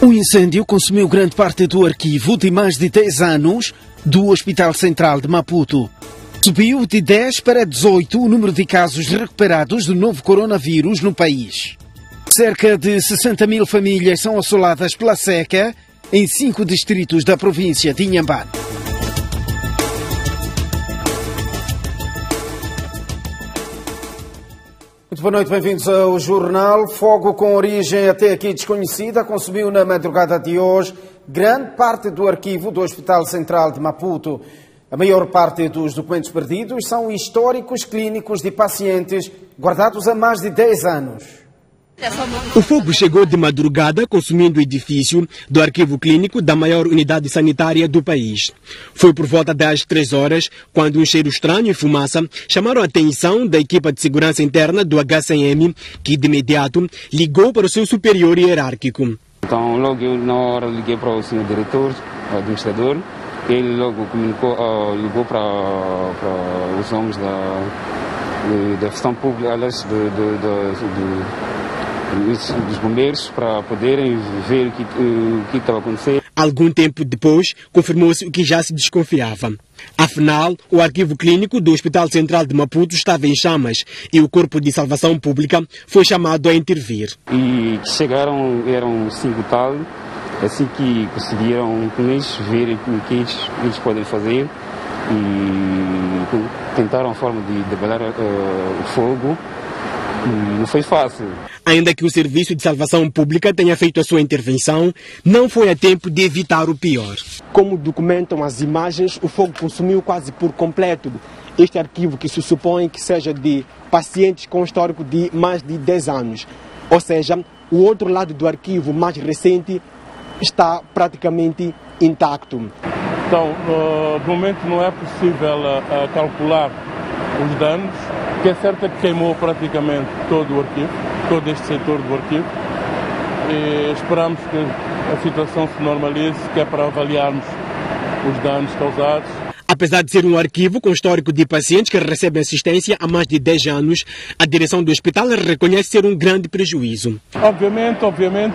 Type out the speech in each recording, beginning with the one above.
O incêndio consumiu grande parte do arquivo de mais de 10 anos do Hospital Central de Maputo. Subiu de 10 para 18 o número de casos recuperados do novo coronavírus no país. Cerca de 60 mil famílias são assoladas pela seca em 5 distritos da província de Inhambane. Muito boa noite, bem-vindos ao Jornal. Fogo com origem até aqui desconhecida consumiu na madrugada de hoje grande parte do arquivo do Hospital Central de Maputo. A maior parte dos documentos perdidos são históricos clínicos de pacientes guardados há mais de 10 anos. O fogo chegou de madrugada, consumindo o edifício do arquivo clínico da maior unidade sanitária do país. Foi por volta das 3 horas, quando um cheiro estranho e fumaça chamaram a atenção da equipa de segurança interna do HCM, que de imediato ligou para o seu superior hierárquico. Então, logo eu, na hora, liguei para o senhor diretor, o administrador. Ele logo ligou para os homens da gestão pública, aliás, dos bombeiros, para poderem ver o que estava acontecendo. Algum tempo depois, confirmou-se o que já se desconfiava. Afinal, o arquivo clínico do Hospital Central de Maputo estava em chamas e o Corpo de Salvação Pública foi chamado a intervir. E que chegaram, eram 5 tal, assim que conseguiram ver o que eles podem fazer e tentaram a forma de debelar o fogo. E não foi fácil. Ainda que o Serviço de Salvação Pública tenha feito a sua intervenção, não foi a tempo de evitar o pior. Como documentam as imagens, o fogo consumiu quase por completo este arquivo que se supõe que seja de pacientes com histórico de mais de 10 anos. Ou seja, o outro lado do arquivo mais recente está praticamente intacto. Então, no momento não é possível calcular os danos, que é certo que queimou praticamente todo o arquivo, todo este setor do arquivo, e esperamos que a situação se normalize, que é para avaliarmos os danos causados. Apesar de ser um arquivo com histórico de pacientes que recebem assistência há mais de 10 anos, a direção do hospital reconhece ser um grande prejuízo. Obviamente,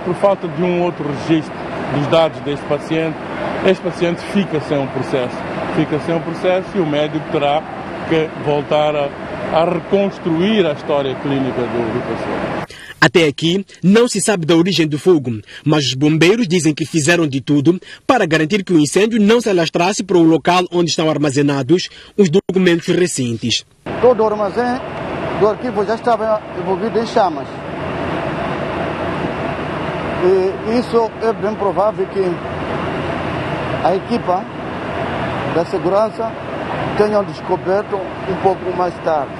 por falta de um outro registro dos dados deste paciente, este paciente fica sem um processo e o médico terá que voltar a reconstruir a história clínica do paciente. Até aqui, não se sabe da origem do fogo, mas os bombeiros dizem que fizeram de tudo para garantir que o incêndio não se alastrasse para o local onde estão armazenados os documentos recentes. Todo o armazém do arquivo já estava envolvido em chamas. E isso é bem provável que a equipa da segurança tenham descoberto um pouco mais tarde.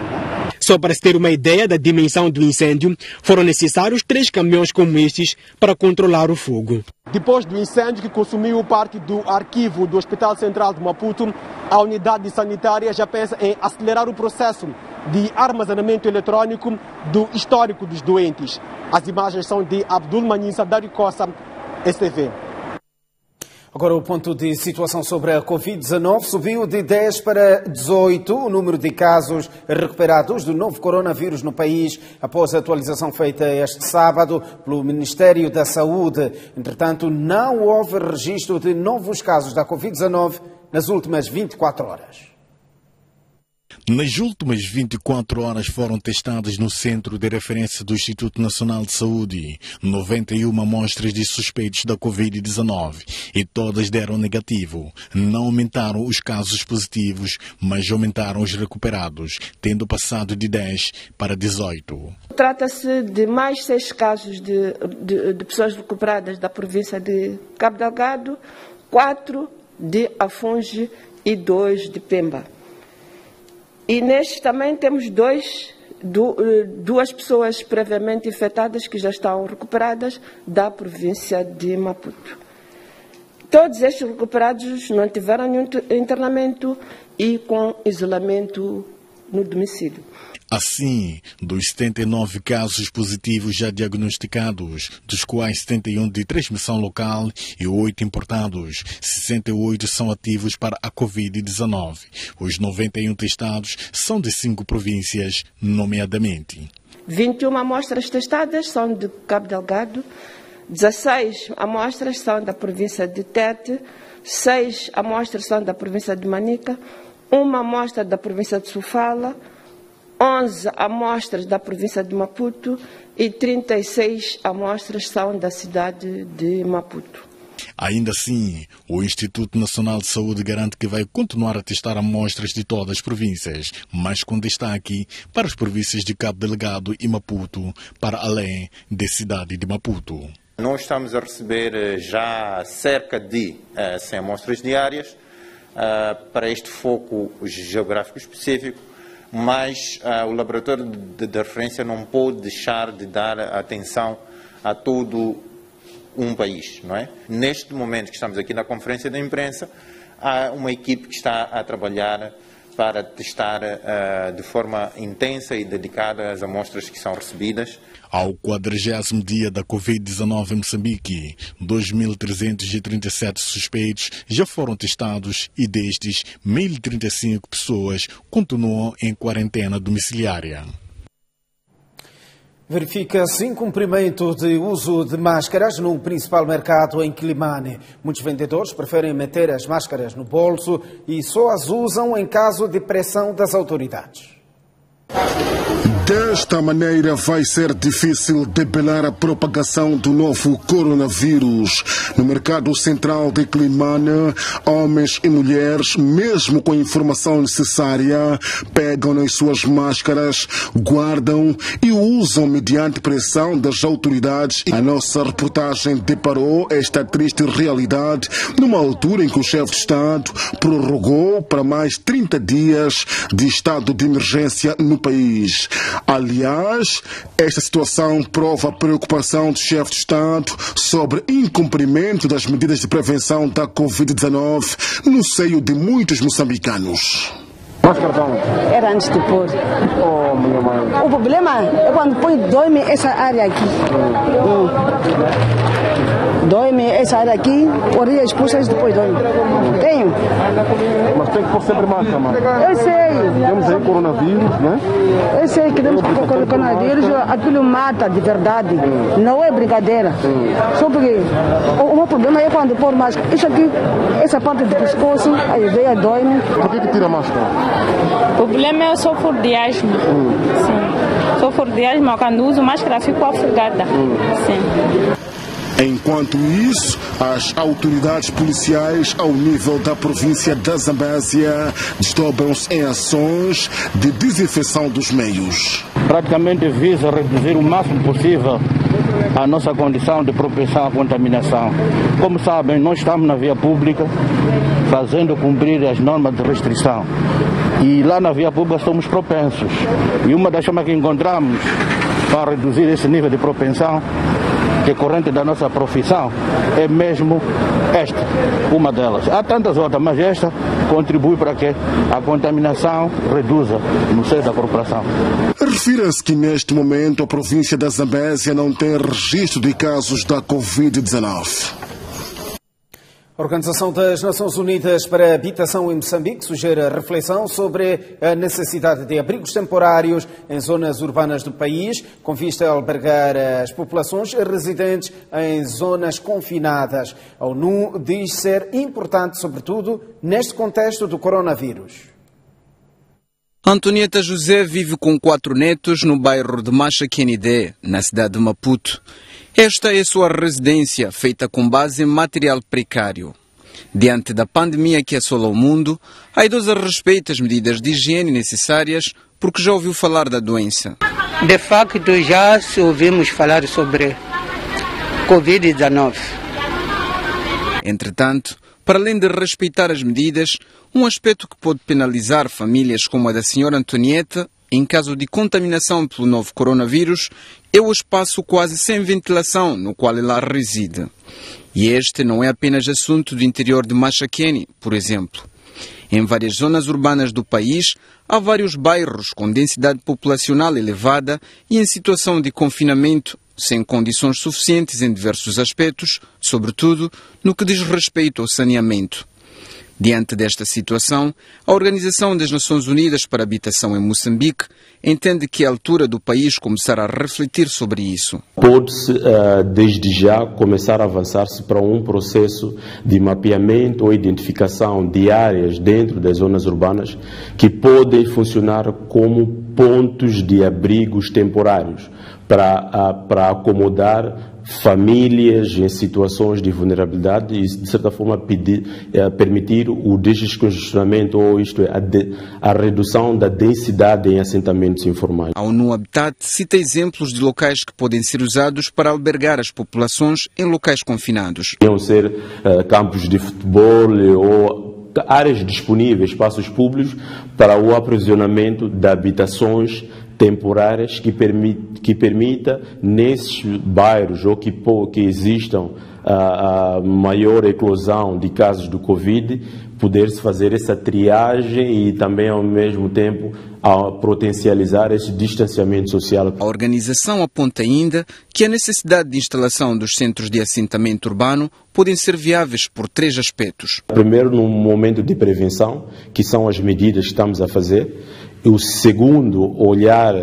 Só para se ter uma ideia da dimensão do incêndio, foram necessários 3 caminhões como estes para controlar o fogo. Depois do incêndio que consumiu parte do arquivo do Hospital Central de Maputo, a unidade sanitária já pensa em acelerar o processo de armazenamento eletrônico do histórico dos doentes. As imagens são de Abdul Manissa Dari Costa, STV. Agora o ponto de situação sobre a Covid-19 subiu de 10 para 18 o número de casos recuperados do novo coronavírus no país após a atualização feita este sábado pelo Ministério da Saúde. Entretanto, não houve registro de novos casos da Covid-19 nas últimas 24 horas. Nas últimas 24 horas foram testadas no Centro de Referência do Instituto Nacional de Saúde 91 amostras de suspeitos da Covid-19 e todas deram negativo. Não aumentaram os casos positivos, mas aumentaram os recuperados, tendo passado de 10 para 18. Trata-se de mais 6 casos de pessoas recuperadas da província de Cabo Delgado, 4 de Afungi e 2 de Pemba. E nestes também temos 2 pessoas previamente infectadas que já estão recuperadas da província de Maputo. Todos estes recuperados não tiveram nenhum internamento e com isolamento no domicílio. Assim, dos 79 casos positivos já diagnosticados, dos quais 71 de transmissão local e 8 importados, 68 são ativos para a Covid-19. Os 91 testados são de 5 províncias, nomeadamente. 21 amostras testadas são de Cabo Delgado, 16 amostras são da província de Tete, 6 amostras são da província de Manica, 1 amostra da província de Sofala, 11 amostras da província de Maputo e 36 amostras são da cidade de Maputo. Ainda assim, o Instituto Nacional de Saúde garante que vai continuar a testar amostras de todas as províncias, mas com destaque para as províncias de Cabo Delgado e Maputo, para além da cidade de Maputo. Nós estamos a receber já cerca de 100 amostras diárias para este foco geográfico específico, mas o laboratório de referência não pode deixar de dar atenção a todo um país, não é? Neste momento que estamos aqui na conferência da imprensa, há uma equipe que está a trabalhar para testar de forma intensa e dedicada as amostras que são recebidas. Ao 40º dia da Covid-19 em Moçambique, 2.337 suspeitos já foram testados e destes, 1.035 pessoas continuam em quarentena domiciliária. Verifica-se incumprimento de uso de máscaras no principal mercado em Quilimane. Muitos vendedores preferem meter as máscaras no bolso e só as usam em caso de pressão das autoridades. Desta maneira vai ser difícil debelar a propagação do novo coronavírus. No mercado central de Quilimane, homens e mulheres, mesmo com a informação necessária, pegam nas suas máscaras, guardam e usam mediante pressão das autoridades. A nossa reportagem deparou esta triste realidade numa altura em que o chefe de Estado prorrogou para mais 30 dias de estado de emergência no país. Aliás, esta situação prova a preocupação do chefe de Estado sobre incumprimento das medidas de prevenção da Covid-19 no seio de muitos moçambicanos. Era antes de pôr. Oh, minha mãe. O problema é quando põe dói-me essa área aqui. Dói-me essa área aqui, orelhas expulsas, depois dói-me. Tenho. Mas tem que pôr sempre máscara, mãe. Eu sei. Temos aí coronavírus, né? Eu sei que temos coronavírus, aquilo mata de verdade. Não é brincadeira. Só porque o meu problema é quando pôr máscara. Isso aqui, essa parte do pescoço, a veia dói-me. Por que tira a máscara? O problema é eu sofro de asma. Sim. Sofro de asma, quando uso máscara fico afogada. Sim. Enquanto isso, as autoridades policiais ao nível da província da Zambésia desdobram-se em ações de desinfecção dos meios. Praticamente visa reduzir o máximo possível a nossa condição de propensão à contaminação. Como sabem, nós estamos na via pública fazendo cumprir as normas de restrição. E lá na via pública somos propensos. E uma das formas que encontramos para reduzir esse nível de propensão decorrente da nossa profissão é mesmo esta, uma delas. Há tantas outras, mas esta contribui para que a contaminação reduza no seio da corporação. Refira-se que neste momento a província da Zambésia não tem registro de casos da Covid-19. A Organização das Nações Unidas para a Habitação em Moçambique sugere a reflexão sobre a necessidade de abrigos temporários em zonas urbanas do país, com vista a albergar as populações residentes em zonas confinadas. A ONU diz ser importante, sobretudo, neste contexto do coronavírus. Antonieta José vive com 4 netos no bairro de Machaquenide, na cidade de Maputo. Esta é sua residência, feita com base em material precário. Diante da pandemia que assola o mundo, a idosa respeita as medidas de higiene necessárias porque já ouviu falar da doença. De facto, já ouvimos falar sobre Covid-19. Entretanto, para além de respeitar as medidas, um aspecto que pode penalizar famílias como a da senhora Antonieta, em caso de contaminação pelo novo coronavírus, é o espaço quase sem ventilação no qual ela reside. E este não é apenas assunto do interior de Machaquene, por exemplo. Em várias zonas urbanas do país, há vários bairros com densidade populacional elevada e em situação de confinamento, sem condições suficientes em diversos aspectos, sobretudo no que diz respeito ao saneamento. Diante desta situação, a Organização das Nações Unidas para a Habitação em Moçambique entende que é a altura do país começar a refletir sobre isso. Pode-se, desde já, começar a avançar-se para um processo de mapeamento ou identificação de áreas dentro das zonas urbanas que podem funcionar como pontos de abrigos temporários para acomodar famílias em situações de vulnerabilidade e, de certa forma, permitir o descongestionamento, ou isto é, a redução da densidade em assentamentos informais. A ONU Habitat cita exemplos de locais que podem ser usados para albergar as populações em locais confinados. Podiam ser campos de futebol ou áreas disponíveis, espaços públicos, para o aprisionamento de habitações temporárias que permita nesses bairros ou que existam a maior eclosão de casos do Covid, poder-se fazer essa triagem e também ao mesmo tempo a potencializar esse distanciamento social. A organização aponta ainda que a necessidade de instalação dos centros de assentamento urbano podem ser viáveis por 3 aspectos. Primeiro, no momento de prevenção, que são as medidas que estamos a fazer. O segundo, olhar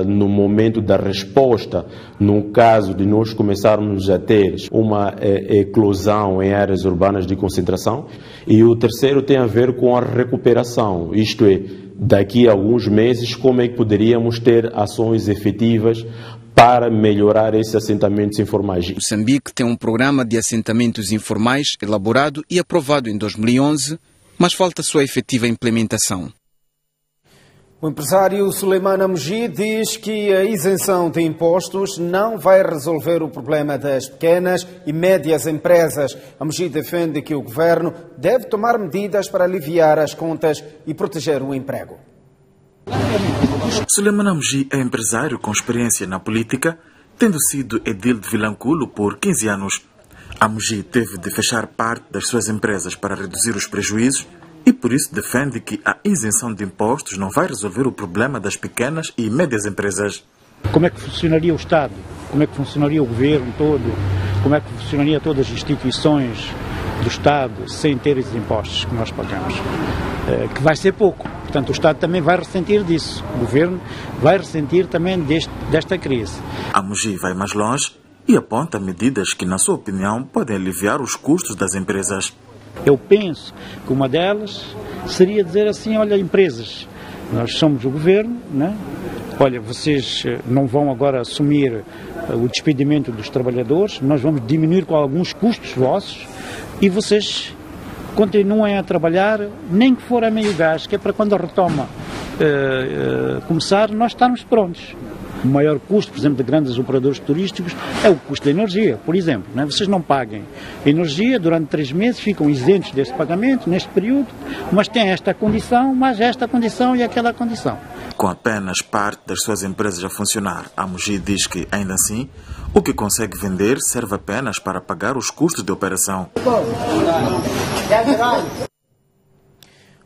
no momento da resposta, no caso de nós começarmos a ter uma eclosão em áreas urbanas de concentração. E o terceiro tem a ver com a recuperação, isto é, daqui a alguns meses, como é que poderíamos ter ações efetivas para melhorar esses assentamentos informais. Moçambique tem um programa de assentamentos informais elaborado e aprovado em 2011, mas falta sua efetiva implementação. O empresário Suleiman Amogi diz que a isenção de impostos não vai resolver o problema das pequenas e médias empresas. Amogi defende que o governo deve tomar medidas para aliviar as contas e proteger o emprego. Suleiman Amogi é empresário com experiência na política, tendo sido edil de Vilanculo por 15 anos. Amogi teve de fechar parte das suas empresas para reduzir os prejuízos e por isso defende que a isenção de impostos não vai resolver o problema das pequenas e médias empresas. Como é que funcionaria o Estado? Como é que funcionaria o governo todo? Como é que funcionaria todas as instituições do Estado sem ter esses impostos que nós pagamos? Que vai ser pouco. Portanto, o Estado também vai ressentir disso. O governo vai ressentir também desta crise. Amogi vai mais longe e aponta medidas que, na sua opinião, podem aliviar os custos das empresas. Eu penso que uma delas seria dizer assim, olha, empresas, nós somos o governo, né? Olha, vocês não vão agora assumir o despedimento dos trabalhadores, nós vamos diminuir com alguns custos vossos e vocês continuem a trabalhar, nem que for a meio gás, que é para quando a retoma começar, nós estarmos prontos. O maior custo, por exemplo, de grandes operadores turísticos é o custo da energia, por exemplo. Né? Vocês não paguem energia durante 3 meses, ficam isentos desse pagamento neste período, mas têm esta condição, mas esta condição e aquela condição. Com apenas parte das suas empresas a funcionar, Amogi diz que, ainda assim, o que consegue vender serve apenas para pagar os custos de operação.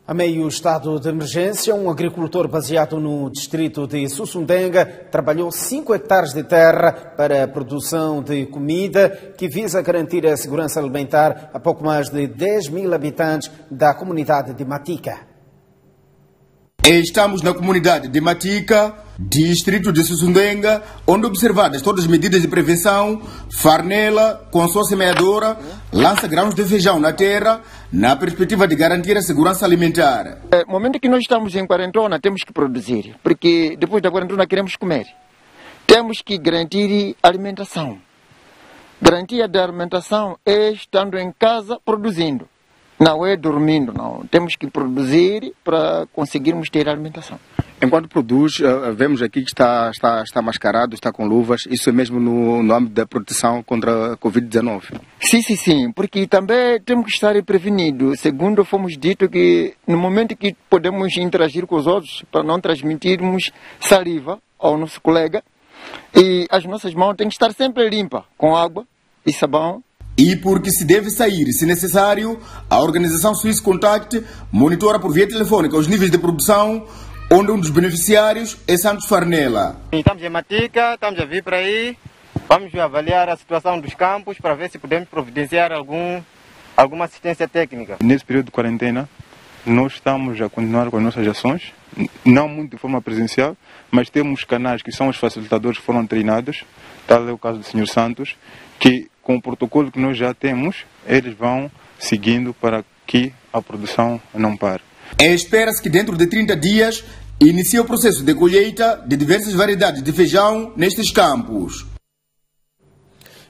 A meio estado de emergência, um agricultor baseado no distrito de Sussundenga trabalhou 5 hectares de terra para a produção de comida que visa garantir a segurança alimentar a pouco mais de 10.000 habitantes da comunidade de Matica. Estamos na comunidade de Matica, distrito de Sussundenga, onde observadas todas as medidas de prevenção, Farnela, com sua semeadora, lança grãos de feijão na terra, na perspectiva de garantir a segurança alimentar. No momento que nós estamos em quarentena, temos que produzir, porque depois da quarentena queremos comer. Temos que garantir a alimentação. Garantia da alimentação é estando em casa produzindo. Não é dormindo, não. Temos que produzir para conseguirmos ter alimentação. Enquanto produz, vemos aqui que está mascarado, está com luvas. Isso é mesmo no âmbito da proteção contra a Covid-19? Sim, porque também temos que estar prevenidos. Segundo fomos dito que no momento que podemos interagir com os outros, para não transmitirmos saliva ao nosso colega, e as nossas mãos têm que estar sempre limpas, com água e sabão. E porque se deve sair, se necessário, a organização Swiss Contact monitora por via telefônica os níveis de produção, onde um dos beneficiários é Santos Farnela. Estamos em Matica, estamos a vir para aí, vamos avaliar a situação dos campos para ver se podemos providenciar algum Alguma assistência técnica? Nesse período de quarentena, nós estamos a continuar com as nossas ações, não muito de forma presencial, mas temos canais que são os facilitadores que foram treinados, tal é o caso do Sr. Santos, que com o protocolo que nós já temos, eles vão seguindo para que a produção não pare. Espera-se que dentro de 30 dias inicie o processo de colheita de diversas variedades de feijão nestes campos.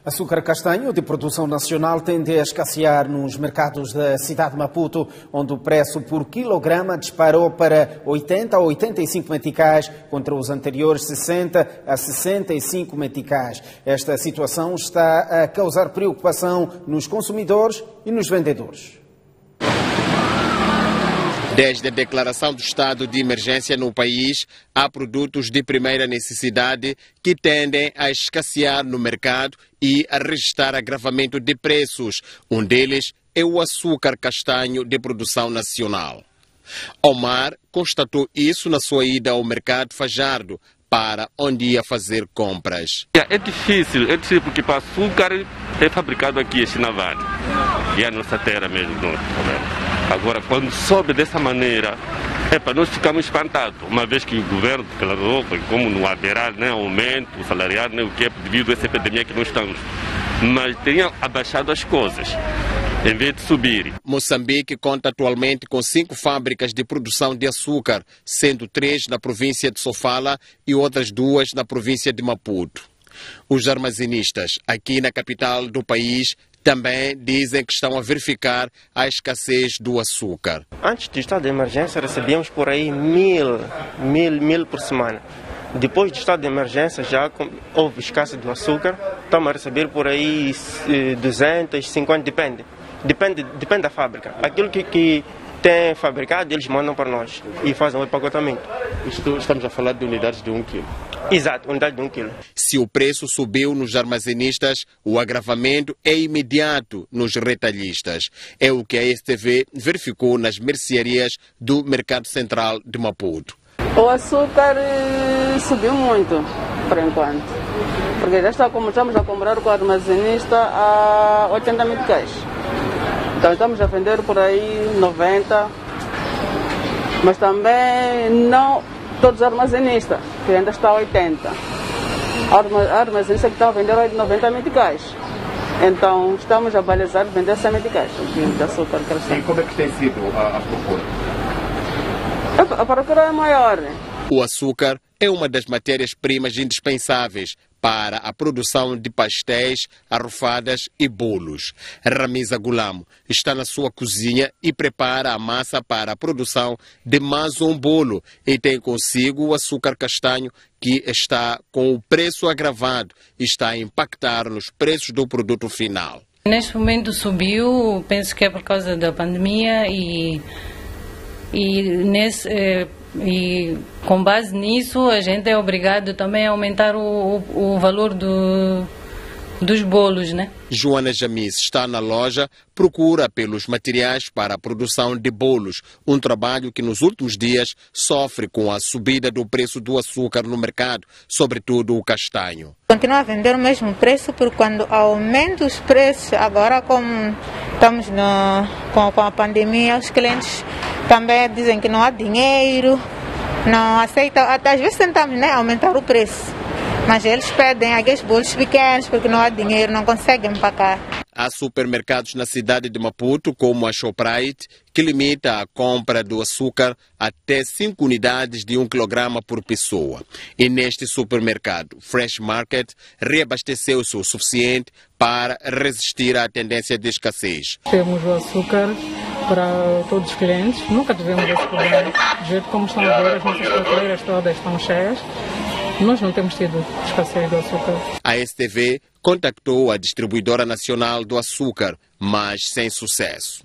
Açúcar castanho de produção nacional tende a escassear nos mercados da cidade de Maputo, onde o preço por quilograma disparou para 80 a 85 meticais, contra os anteriores 60 a 65 meticais. Esta situação está a causar preocupação nos consumidores e nos vendedores. Desde a declaração do estado de emergência no país, há produtos de primeira necessidade que tendem a escassear no mercado e a registrar agravamento de preços. Um deles é o açúcar castanho de produção nacional. Omar constatou isso na sua ida ao mercado Fajardo, para onde ia fazer compras. É difícil porque o açúcar é fabricado aqui em Chinavale, e é a nossa terra mesmo. Agora, quando sobe dessa maneira, nós ficamos espantados, uma vez que o governo declarou que como não haverá aumento salarial, o que é devido a essa epidemia que nós estamos, mas tenha abaixado as coisas, em vez de subir. Moçambique conta atualmente com 5 fábricas de produção de açúcar, sendo 3 na província de Sofala e outras 2 na província de Maputo. Os armazenistas aqui na capital do país também dizem que estão a verificar a escassez do açúcar. Antes do estado de emergência recebíamos por aí 1000 por semana. Depois do estado de emergência já houve escassez do açúcar, estamos a receber por aí 250, depende da fábrica. Aquilo que tem fabricado, eles mandam para nós e fazem o empacotamento. Estamos a falar de unidades de 1 kg. Exato, unidade de 1 kg. Se o preço subiu nos armazenistas, o agravamento é imediato nos retalhistas. É o que a STV verificou nas mercearias do Mercado Central de Maputo. O açúcar subiu muito, por enquanto. Porque já estamos a comprar com o armazenista a 80 meticais. Então estamos a vender por aí 90, mas também não todos os armazenistas, que ainda está a 80. A armazenista que está a vender 90 meticais. Então estamos a balizar vender 100 meticais de açúcar. E como é que tem sido a procura? A procura é maior. O açúcar é uma das matérias-primas indispensáveis para a produção de pastéis, arrofadas e bolos. Ramiza Gulamo está na sua cozinha e prepara a massa para a produção de mais um bolo e tem consigo o açúcar castanho, que está com o preço agravado e está a impactar nos preços do produto final. Neste momento subiu, penso que é por causa da pandemia e com base nisso a gente é obrigado também a aumentar o valor dos bolos, né? Joana Jamis está na loja, procura pelos materiais para a produção de bolos, um trabalho que nos últimos dias sofre com a subida do preço do açúcar no mercado, sobretudo o castanho. Continua a vender o mesmo preço, porque quando aumenta os preços, agora como estamos com a pandemia, os clientes também dizem que não há dinheiro, não aceitam, às vezes tentamos aumentar o preço, mas eles pedem aqueles bolos pequenos porque não há dinheiro, não conseguem empacar. Há supermercados na cidade de Maputo, como a Shoprite, que limita a compra do açúcar até 5 unidades de 1 kg por pessoa. E neste supermercado, Fresh Market, reabasteceu-se o suficiente para resistir à tendência de escassez. Temos o açúcar para todos os clientes, nunca tivemos esse problema. Do jeito como estão a ver, as nossas prateleiras todas estão cheias. Nós não temos tido escassez do açúcar. A STV contactou a Distribuidora Nacional do Açúcar, mas sem sucesso.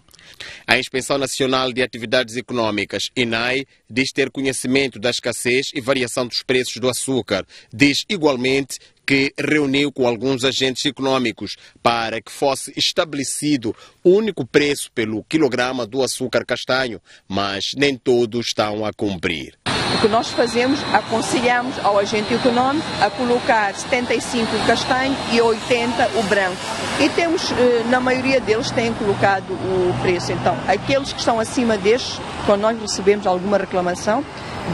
A Inspeção Nacional de Atividades Econômicas, INAE, diz ter conhecimento da escassez e variação dos preços do açúcar. Diz igualmente que reuniu com alguns agentes econômicos para que fosse estabelecido o único preço pelo quilograma do açúcar castanho, mas nem todos estão a cumprir. O que nós fazemos, aconselhamos ao agente econômico a colocar 75 o castanho e 80 o branco. E temos, na maioria deles, têm colocado o preço. Então, aqueles que estão acima destes, quando nós recebemos alguma reclamação,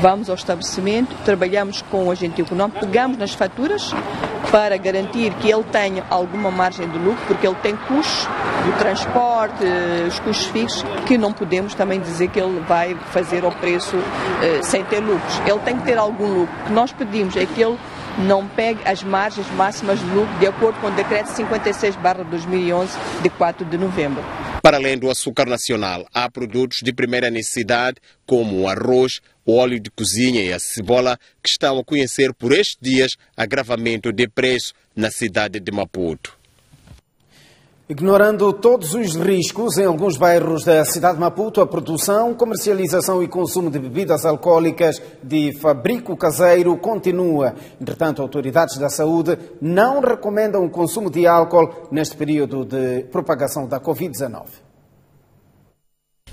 vamos ao estabelecimento, trabalhamos com o agente econômico, pegamos nas faturas para garantir que ele tenha alguma margem de lucro, porque ele tem custos do transporte, os custos fixos, que não podemos também dizer que ele vai fazer ao preço sem ter lucros. Ele tem que ter algum lucro. O que nós pedimos é que ele não pegue as margens máximas de lucro de acordo com o decreto 56/2011 de 4 de novembro. Para além do açúcar nacional, há produtos de primeira necessidade como o arroz, o óleo de cozinha e a cebola que estão a conhecer por estes dias agravamento de preço na cidade de Maputo. Ignorando todos os riscos, em alguns bairros da cidade de Maputo, a produção, comercialização e consumo de bebidas alcoólicas de fabrico caseiro continua. Entretanto, autoridades da saúde não recomendam o consumo de álcool neste período de propagação da Covid-19.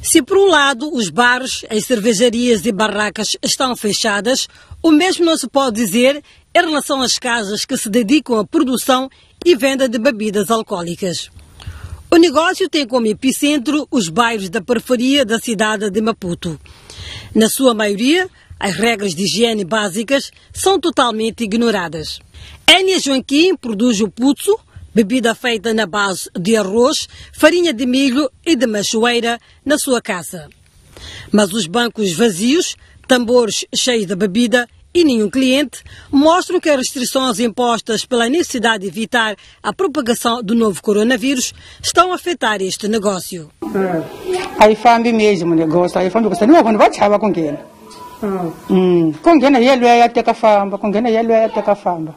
Se por um lado os bares, as cervejarias e barracas estão fechadas, o mesmo não se pode dizer em relação às casas que se dedicam à produção e venda de bebidas alcoólicas. O negócio tem como epicentro os bairros da periferia da cidade de Maputo. Na sua maioria, as regras de higiene básicas são totalmente ignoradas. Enia Joaquim produz o putso, bebida feita na base de arroz, farinha de milho e de machoeira na sua casa. Mas os bancos vazios, tambores cheios de bebida e nenhum cliente mostram que as restrições impostas pela necessidade de evitar a propagação do novo coronavírus estão a afetar este negócio. Aí fome mesmo o negócio, aí fome você não vai deixar com quem? Com quem é ele é até que famba, com quem é ele é até que famba.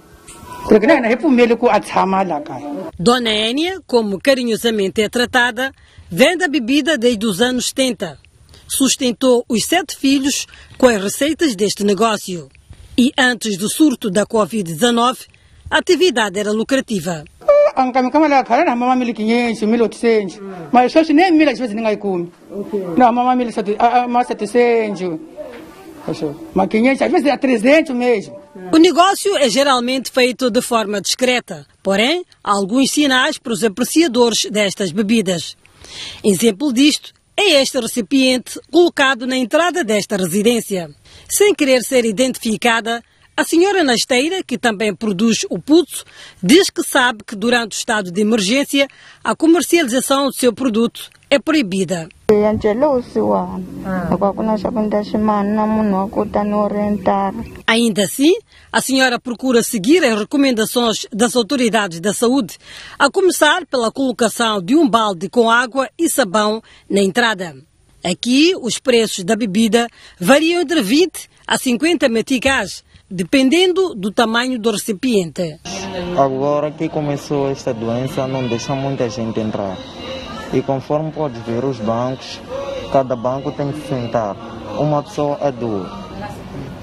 Porque não é para com a tsama lá cá. Dona Enia, como carinhosamente é tratada, vende a bebida desde os anos 70. Sustentou os 7 filhos com as receitas deste negócio. E antes do surto da Covid-19, a atividade era lucrativa. Mas só se nem 1.000 às vezes ninguém come. Não, mamãe 1.700. Mas 500 às vezes é 300 mesmo. O negócio é geralmente feito de forma discreta, porém há alguns sinais para os apreciadores destas bebidas. Exemplo disto é este recipiente colocado na entrada desta residência. Sem querer ser identificada, a senhora na esteira, que também produz o putso, diz que sabe que durante o estado de emergência a comercialização do seu produto é proibida. Ainda assim, a senhora procura seguir as recomendações das autoridades da saúde, a começar pela colocação de um balde com água e sabão na entrada. Aqui, os preços da bebida variam entre 20 a 50 meticais, dependendo do tamanho do recipiente. Agora que começou esta doença, não deixa muita gente entrar. E conforme pode ver os bancos, cada banco tem que sentar. Uma pessoa é 2.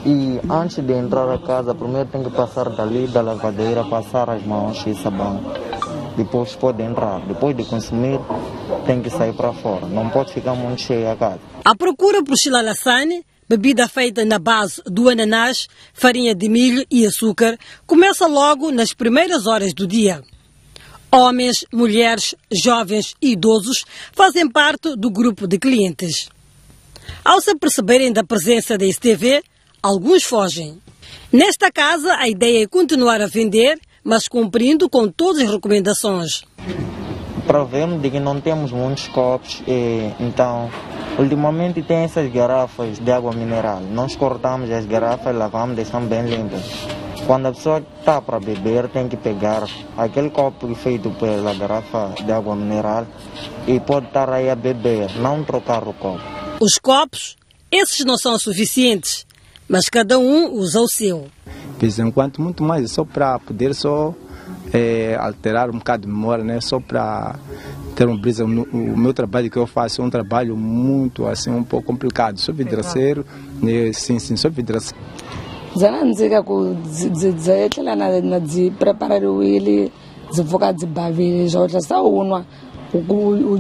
E antes de entrar a casa, primeiro tem que passar dali da lavadeira, passar as mãos e sabão. Depois pode entrar. Depois de consumir, tem que sair para fora. Não pode ficar muito cheia a casa. A procura por xilalassane, bebida feita na base do ananás, farinha de milho e açúcar, começa logo nas primeiras horas do dia. Homens, mulheres, jovens e idosos fazem parte do grupo de clientes. Ao se aperceberem da presença da STV, alguns fogem. Nesta casa, a ideia é continuar a vender, mas cumprindo com todas as recomendações. Provemos de que não temos muitos copos, então, ultimamente tem essas garrafas de água mineral. Nós cortamos as garrafas, lavamos, deixamos bem limpas. Quando a pessoa está para beber, tem que pegar aquele copo feito pela garrafa de água mineral e pode estar aí a beber, não trocar o copo. Os copos, esses não são suficientes, mas cada um usa o seu. De vez em quando, muito mais, só para poder alterar um bocado de memória, né? Só para ter uma brisa. O meu trabalho que eu faço é um trabalho muito, assim, um pouco complicado. Sou vidraceiro, sim, sou vidraceiro. Zananzika ku zietlela na preparar ele zivuka dzibavile zvotlha saunwa O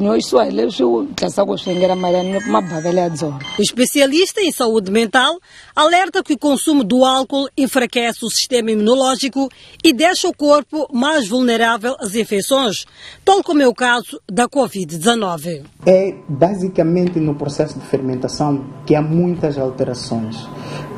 especialista em saúde mental alerta que o consumo do álcool enfraquece o sistema imunológico e deixa o corpo mais vulnerável às infecções, tal como é o caso da Covid-19. É basicamente no processo de fermentação que há muitas alterações,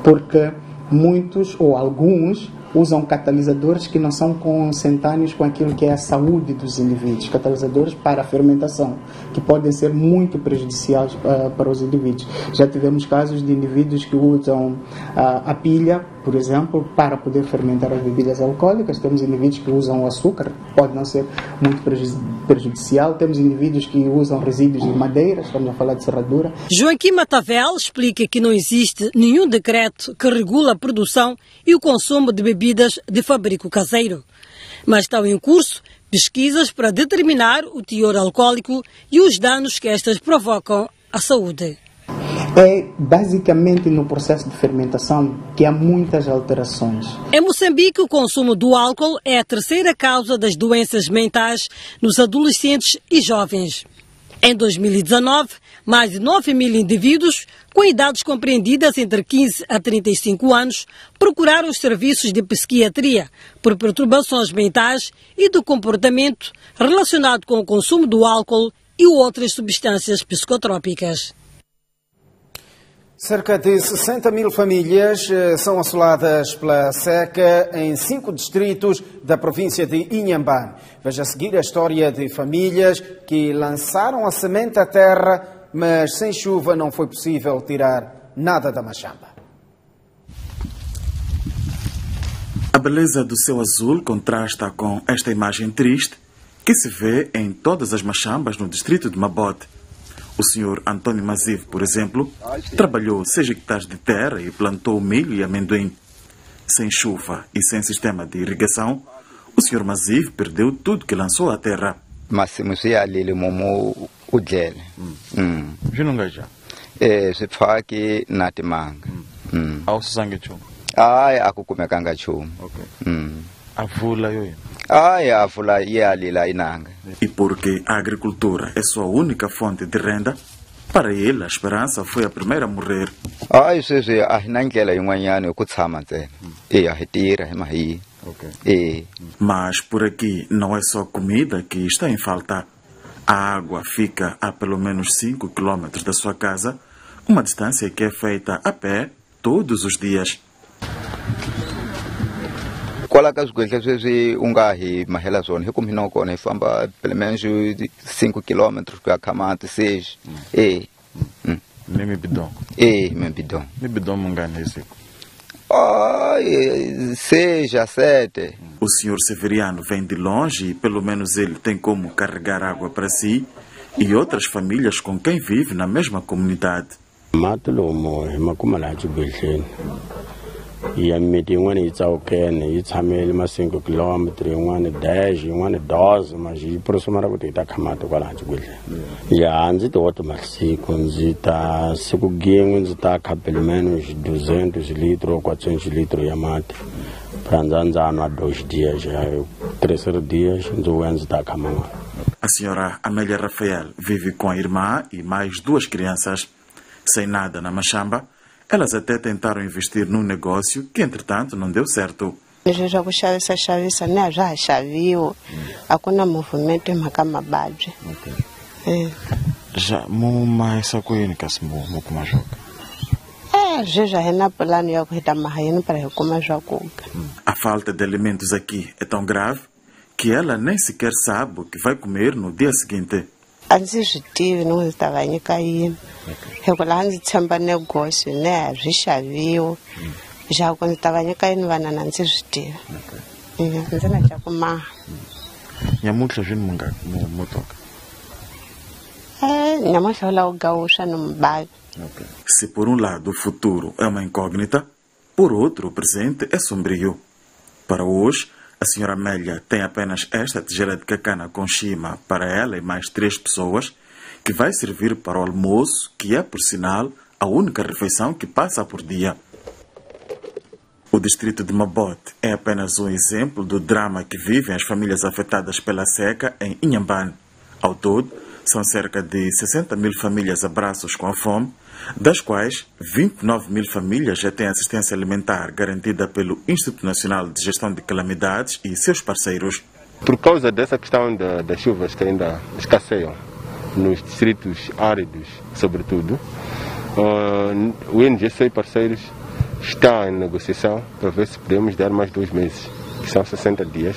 porque muitos ou alguns usam catalisadores que não são consentâneos com aquilo que é a saúde dos indivíduos, catalisadores para a fermentação, que podem ser muito prejudiciais para os indivíduos. Já tivemos casos de indivíduos que usam a pilha, por exemplo, para poder fermentar as bebidas alcoólicas. Temos indivíduos que usam o açúcar, pode não ser muito prejudicial. Temos indivíduos que usam resíduos de madeira, estamos a falar de serradura. Joaquim Matavel explica que não existe nenhum decreto que regula a produção e o consumo de bebidas de fabrico caseiro, mas estão em curso pesquisas para determinar o teor alcoólico e os danos que estas provocam à saúde. É basicamente no processo de fermentação que há muitas alterações. Em Moçambique, o consumo do álcool é a terceira causa das doenças mentais nos adolescentes e jovens. Em 2019, mais de 9 mil indivíduos com idades compreendidas entre 15 a 35 anos procuraram os serviços de psiquiatria por perturbações mentais e do comportamento relacionado com o consumo do álcool e outras substâncias psicotrópicas. Cerca de 60 mil famílias são assoladas pela seca em 5 distritos da província de Inhambane. Veja a seguir a história de famílias que lançaram a semente à terra, mas sem chuva não foi possível tirar nada da machamba. A beleza do céu azul contrasta com esta imagem triste que se vê em todas as machambas no distrito de Mabote. O senhor Antônio Maziv, por exemplo, trabalhou 6 hectares de terra e plantou milho e amendoim. Sem chuva e sem sistema de irrigação, o senhor Maziv perdeu tudo que lançou à terra. Mas se você ali momo o gel, Junungaja. Se faz que na temanga. Ao sangue chum. Ako kumekanga chum. A vula yoyo. A vula ali lá inanga. E porque a agricultura é sua única fonte de renda, para ele a esperança foi a primeira a morrer. Isso é a hinangela yunganyane ukutsama ntsena. A hitira mahi. Mas por aqui não é só comida que está em falta. A água fica a pelo menos 5 quilômetros da sua casa, uma distância que é feita a pé todos os dias. Qual as coisas que ungahi mahela zone como não cone famba pelo menos 5 quilômetros que a camata 6 Mimi bidon. Mimi bidon. Me bidon mungane esse. 6 a 7. O senhor Severiano vem de longe e pelo menos ele tem como carregar água para si e outras famílias com quem vive na mesma comunidade. Matulomo makumalaji bilhen. E a meti ngwane itsauken itsamele ma 5 km ngwane 10 ngwane 12 mas e prosumara kuti takamata kwala chibule ya nzi to masiku nzi ta siku ginwe nzi ta pelo menos 200 litros 400 litros ya mate pranzanzana 2 dias 3 dias nzi ta kamama. A senhora Amélia Rafael vive com a irmã e mais 2 crianças. Sem nada na machamba, elas até tentaram investir num negócio que, entretanto, não deu certo. Já kuxavisa xavisa né já xaviu hakuna movimento emakama badge. Já mais sacoini kasmo kuma joga. Já hena plano ya kuhita mahayino para kuma joga. A falta de alimentos aqui é tão grave que ela nem sequer sabe o que vai comer no dia seguinte. Anzi swi tivi no estava nyika yini hikuva ndzi tshemba negosyo ne a byi xaviwa ja ku ndzi ta va nyika yini vana na ndzi swi tivi ndzi na ja ku maha nyamuhla zwini mu toka nyamuhla ula u gawusha no mubavi. Se por um lado o futuro é uma incógnita, por outro o presente é sombrio. Para hoje, a senhora Amélia tem apenas esta tigela de cacana com chima para ela e mais 3 pessoas, que vai servir para o almoço, que é, por sinal, a única refeição que passa por dia. O distrito de Mabote é apenas um exemplo do drama que vivem as famílias afetadas pela seca em Inhambane. Ao todo, são cerca de 60 mil famílias a braços com a fome, das quais 29 mil famílias já têm assistência alimentar garantida pelo Instituto Nacional de Gestão de Calamidades e seus parceiros. Por causa dessa questão das chuvas que ainda escasseiam nos distritos áridos, sobretudo, o INGC e parceiros está em negociação para ver se podemos dar mais 2 meses, que são 60 dias,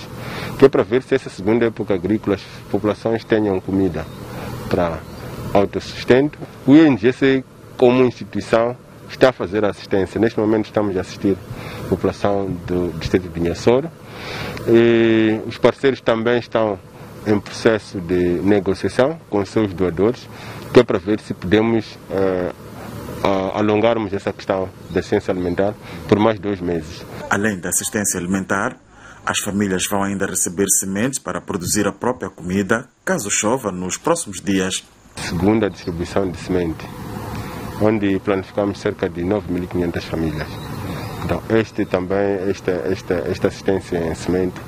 que é para ver se essa segunda época agrícola as populações tenham comida para autossustento. O INGC, como instituição, está a fazer assistência. Neste momento estamos a assistir a população do distrito de Inhassoro. E os parceiros também estão em processo de negociação com os seus doadores, que é para ver se podemos alongarmos essa questão da assistência alimentar por mais 2 meses. Além da assistência alimentar, as famílias vão ainda receber sementes para produzir a própria comida, caso chova nos próximos dias. Segunda distribuição de semente, onde planificamos cerca de 9.500 famílias. Então, esta assistência em semente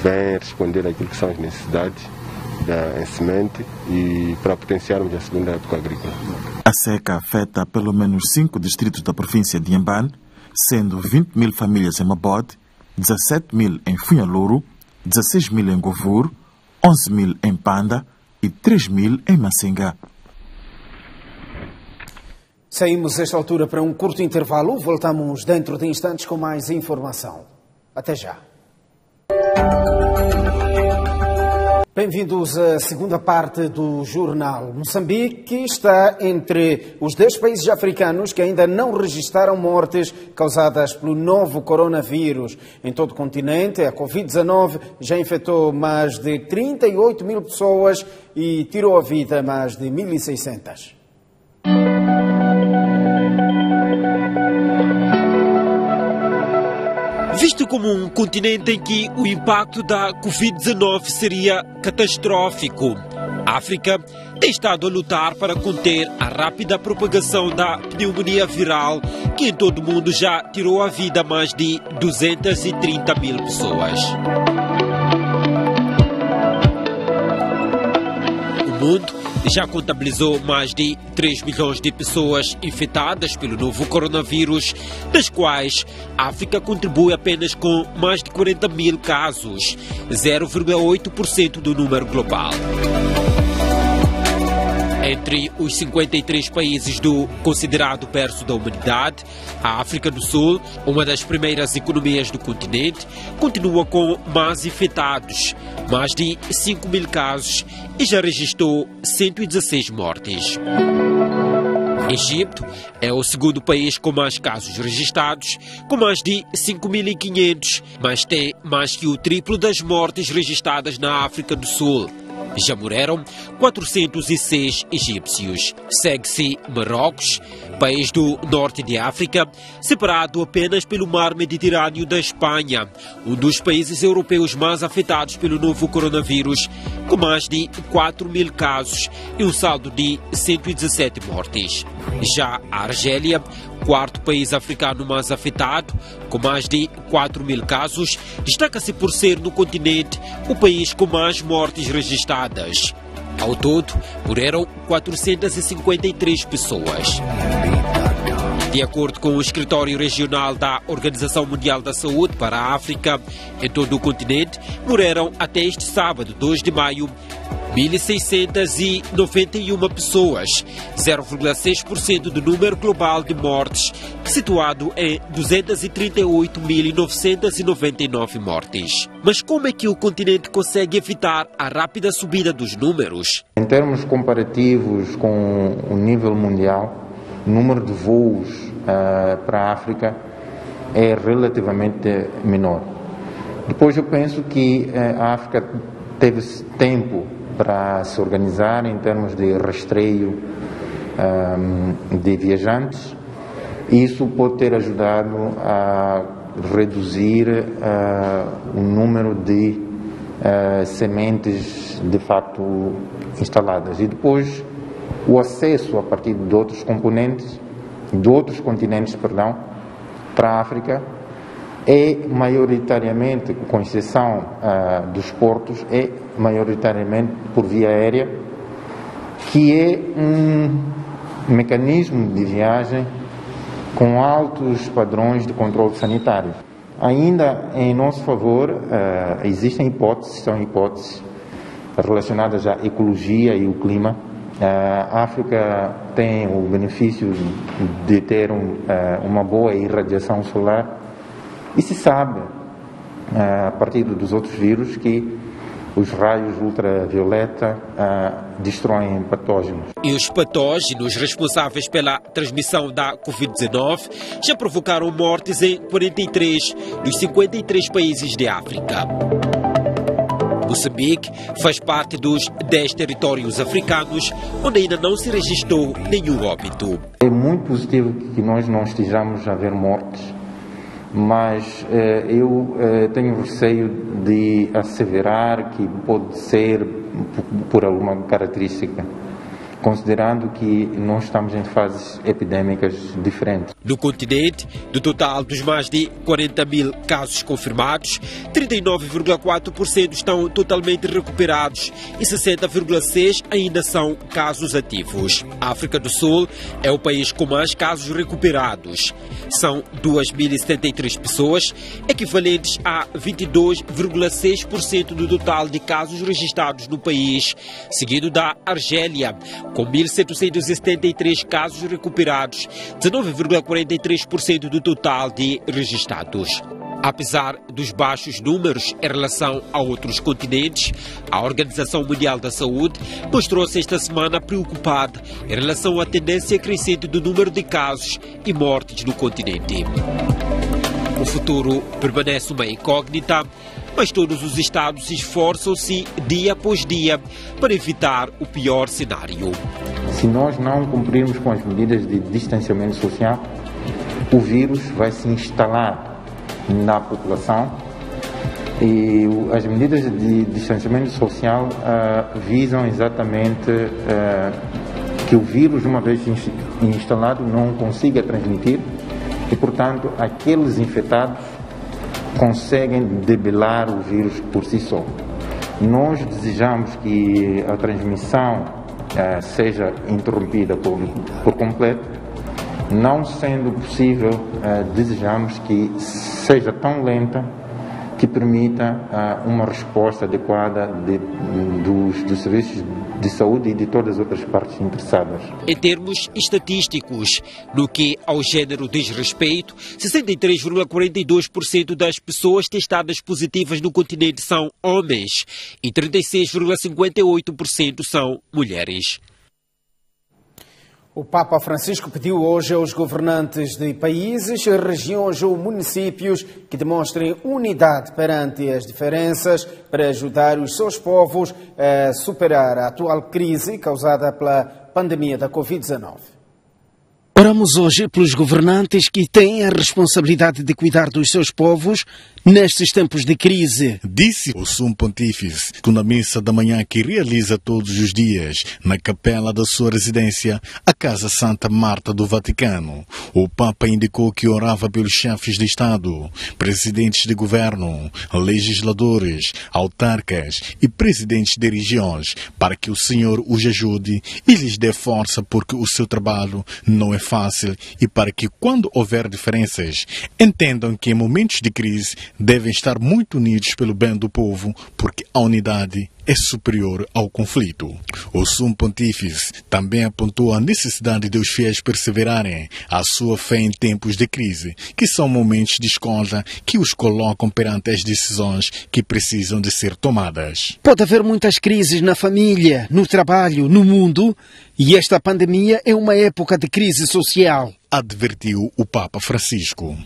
vem responder àquilo que são as necessidades em semente e para potenciarmos a segunda época agrícola. A seca afeta pelo menos 5 distritos da província de Inhambane, sendo 20 mil famílias em Mabode, 17 mil em Funhaluro, 16 mil em Govur, 11 mil em Panda e 3 mil em Massenga. Saímos esta altura para um curto intervalo. Voltamos dentro de instantes com mais informação. Até já. Bem-vindos à segunda parte do jornal. Moçambique está entre os 10 países africanos que ainda não registraram mortes causadas pelo novo coronavírus. Em todo o continente, a Covid-19 já infectou mais de 38 mil pessoas e tirou a vida a mais de 1.600. Visto como um continente em que o impacto da Covid-19 seria catastrófico, a África tem estado a lutar para conter a rápida propagação da pneumonia viral, que em todo o mundo já tirou a vida a mais de 230 mil pessoas. O mundo já contabilizou mais de 3 milhões de pessoas infectadas pelo novo coronavírus, das quais a África contribui apenas com mais de 40 mil casos, 0,8% do número global. Entre os 53 países do considerado berço da humanidade, a África do Sul, uma das primeiras economias do continente, continua com mais infectados, mais de 5 mil casos e já registrou 116 mortes. Egito é o segundo país com mais casos registrados, com mais de 5.500, mas tem mais que o triplo das mortes registradas na África do Sul. Já morreram 406 egípcios. Segue-se Marrocos, país do norte de África, separado apenas pelo mar Mediterrâneo da Espanha, um dos países europeus mais afetados pelo novo coronavírus, com mais de 4 mil casos e um saldo de 117 mortes. Já a Argélia, quarto país africano mais afetado, com mais de 4 mil casos, destaca-se por ser no continente o país com mais mortes registradas. Ao todo, morreram 453 pessoas. De acordo com o Escritório Regional da Organização Mundial da Saúde para a África, em todo o continente, morreram até este sábado, 2 de maio, 1.691 pessoas, 0,6% do número global de mortes, situado em 238.999 mortes. Mas como é que o continente consegue evitar a rápida subida dos números? Em termos comparativos com o nível mundial, o número de voos para a África é relativamente menor. Depois eu penso que a África teve tempo para se organizar em termos de rastreio de viajantes. Isso pode ter ajudado a reduzir o número de sementes de facto instaladas. E depois o acesso a partir de outros componentes, de outros continentes, para a África, é maioritariamente, com exceção dos portos, é maioritariamente por via aérea, que é um mecanismo de viagem com altos padrões de controle sanitário. Ainda em nosso favor, existem são hipóteses relacionadas à ecologia e o clima. A África tem o benefício de ter uma boa irradiação solar e se sabe, a partir dos outros vírus, que os raios ultravioleta destroem patógenos. E os patógenos responsáveis pela transmissão da Covid-19 já provocaram mortes em 43 dos 53 países de África. Moçambique faz parte dos 10 territórios africanos onde ainda não se registrou nenhum óbito. É muito positivo que nós não estejamos a ver mortes, mas eu tenho receio de asseverar que pode ser por alguma característica, considerando que nós estamos em fases epidêmicas diferentes. No continente, do total dos mais de 40 mil casos confirmados, 39,4% estão totalmente recuperados e 60,6% ainda são casos ativos. A África do Sul é o país com mais casos recuperados. São 2.073 pessoas, equivalentes a 22,6% do total de casos registrados no país, seguido da Argélia, com 1.773 casos recuperados, 19,43% do total de registrados. Apesar dos baixos números em relação a outros continentes, a Organização Mundial da Saúde mostrou-se esta semana preocupada em relação à tendência crescente do número de casos e mortes no continente. O futuro permanece uma incógnita, mas todos os Estados esforçam-se dia após dia para evitar o pior cenário. Se nós não cumprirmos com as medidas de distanciamento social, o vírus vai se instalar na população e as medidas de distanciamento social visam exatamente que o vírus, uma vez instalado, não consiga transmitir e, portanto, aqueles infectados conseguem debelar o vírus por si só. Nós desejamos que a transmissão seja interrompida por completo. Não sendo possível, desejamos que seja tão lenta que permita uma resposta adequada dos serviços de saúde e de todas as outras partes interessadas. Em termos estatísticos, no que ao género diz respeito, 63,42% das pessoas testadas positivas no continente são homens e 36,58% são mulheres. O Papa Francisco pediu hoje aos governantes de países, regiões ou municípios que demonstrem unidade perante as diferenças para ajudar os seus povos a superar a atual crise causada pela pandemia da Covid-19. Oramos hoje pelos governantes que têm a responsabilidade de cuidar dos seus povos nestes tempos de crise. Disse o Sumo Pontífice na missa da manhã que realiza todos os dias na capela da sua residência, a Casa Santa Marta do Vaticano. O Papa indicou que orava pelos chefes de Estado, presidentes de governo, legisladores, autarcas e presidentes de regiões para que o Senhor os ajude e lhes dê força porque o seu trabalho não é fácil e para que, quando houver diferenças, entendam que em momentos de crise devem estar muito unidos pelo bem do povo, porque a unidade é superior ao conflito. O Sumo Pontífice também apontou a necessidade de os fiéis perseverarem a sua fé em tempos de crise, que são momentos de escolha que os colocam perante as decisões que precisam de ser tomadas. Pode haver muitas crises na família, no trabalho, no mundo, e esta pandemia é uma época de crise social, advertiu o Papa Francisco.